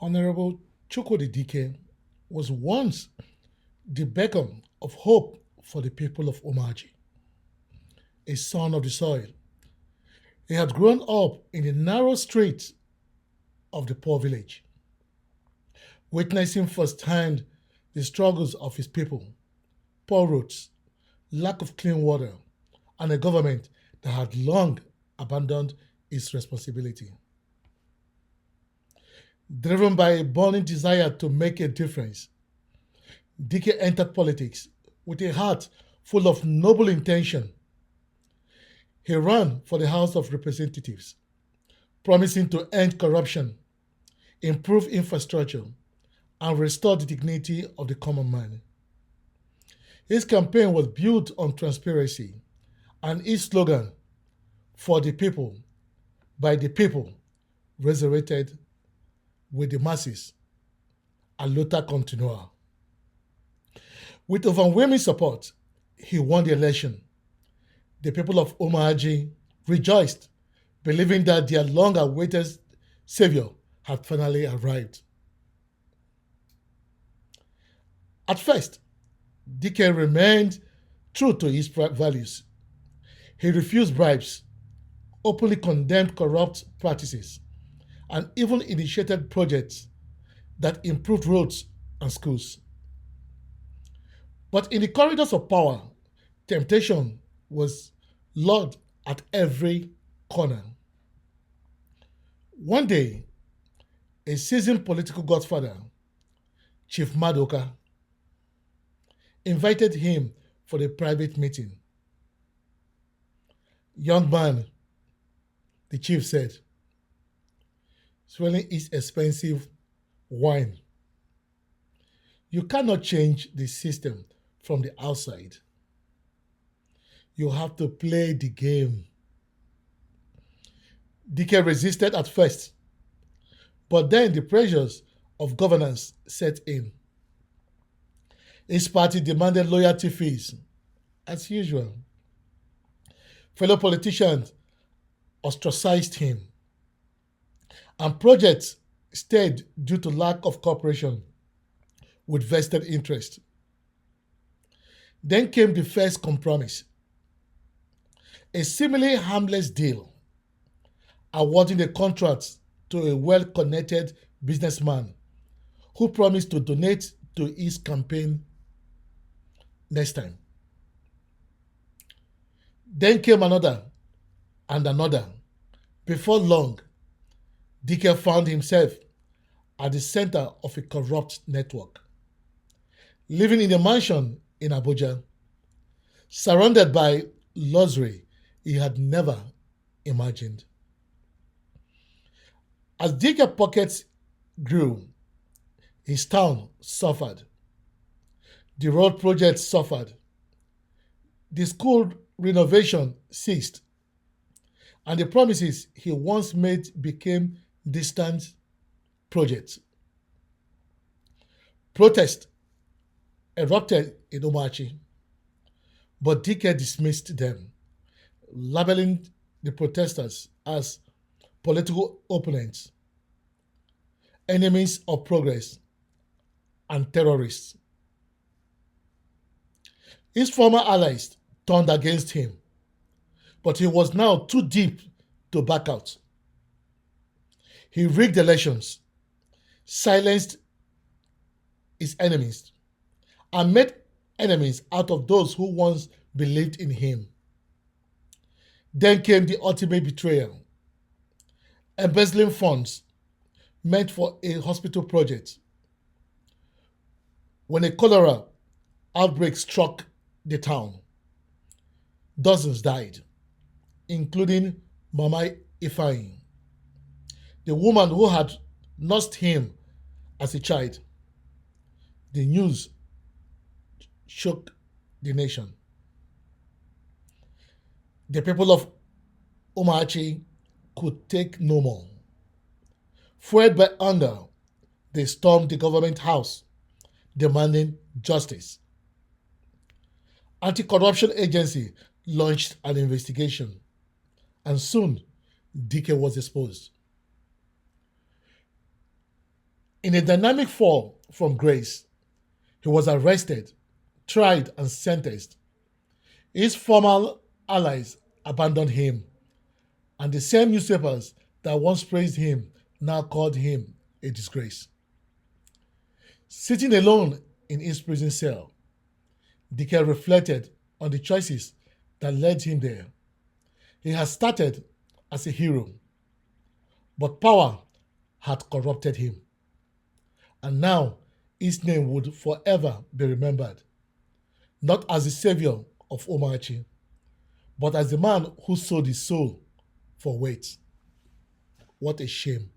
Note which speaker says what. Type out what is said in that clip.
Speaker 1: Honorable Chukwudi Dike was once the beacon of hope for the people of Omaji, a son of the soil. He had grown up in the narrow streets of the poor village, witnessing firsthand the struggles of his people, poor roads, lack of clean water, and a government that had long abandoned its responsibility. Driven by a burning desire to make a difference, Dike entered politics with a heart full of noble intention. He ran for the House of Representatives, promising to end corruption, improve infrastructure, and restore the dignity of the common man. His campaign was built on transparency, and his slogan, "For the people, by the people," resurrected with the masses, a luta continua. With overwhelming support, he won the election. The people of Umahaji rejoiced, believing that their long awaited savior had finally arrived. At first, Dike remained true to his values. He refused bribes, openly condemned corrupt practices, and even initiated projects that improved roads and schools. But in the corridors of power, temptation was lured at every corner. One day, a seasoned political godfather, Chief Madoka, invited him for a private meeting. "Young man," the chief said, "swelling is expensive wine. You cannot change the system from the outside. You have to play the game." Dike resisted at first, but then the pressures of governance set in. His party demanded loyalty fees, as usual. Fellow politicians ostracized him, and projects stayed due to lack of cooperation with vested interest. Then came the first compromise, a seemingly harmless deal, awarding a contract to a well connected businessman who promised to donate to his campaign next time. Then came another and another. Before long, Dike found himself at the center of a corrupt network, living in a mansion in Abuja, surrounded by luxury he had never imagined. As Dike's pockets grew, his town suffered. The road projects suffered. The school renovation ceased, and the promises he once made became distant projects. Protests erupted in Omachi, but Dike dismissed them, labeling the protesters as political opponents, enemies of progress, and terrorists. His former allies turned against him, but he was now too deep to back out. He rigged elections, silenced his enemies, and made enemies out of those who once believed in him. Then came the ultimate betrayal, embezzling funds meant for a hospital project. When a cholera outbreak struck the town, dozens died, including Mama Ifeanyi, the woman who had nursed him as a child. The news shook the nation. The people of Omachi could take no more. Fueled by anger, they stormed the government house, demanding justice. Anti-corruption agency launched an investigation, and soon Dike was exposed. In a dynamic fall from grace, he was arrested, tried, and sentenced. His former allies abandoned him, and the same newspapers that once praised him now called him a disgrace. Sitting alone in his prison cell, Dike reflected on the choices that led him there. He had started as a hero, but power had corrupted him, and now his name would forever be remembered, not as the savior of Omachi, but as the man who sold his soul for weight. What a shame.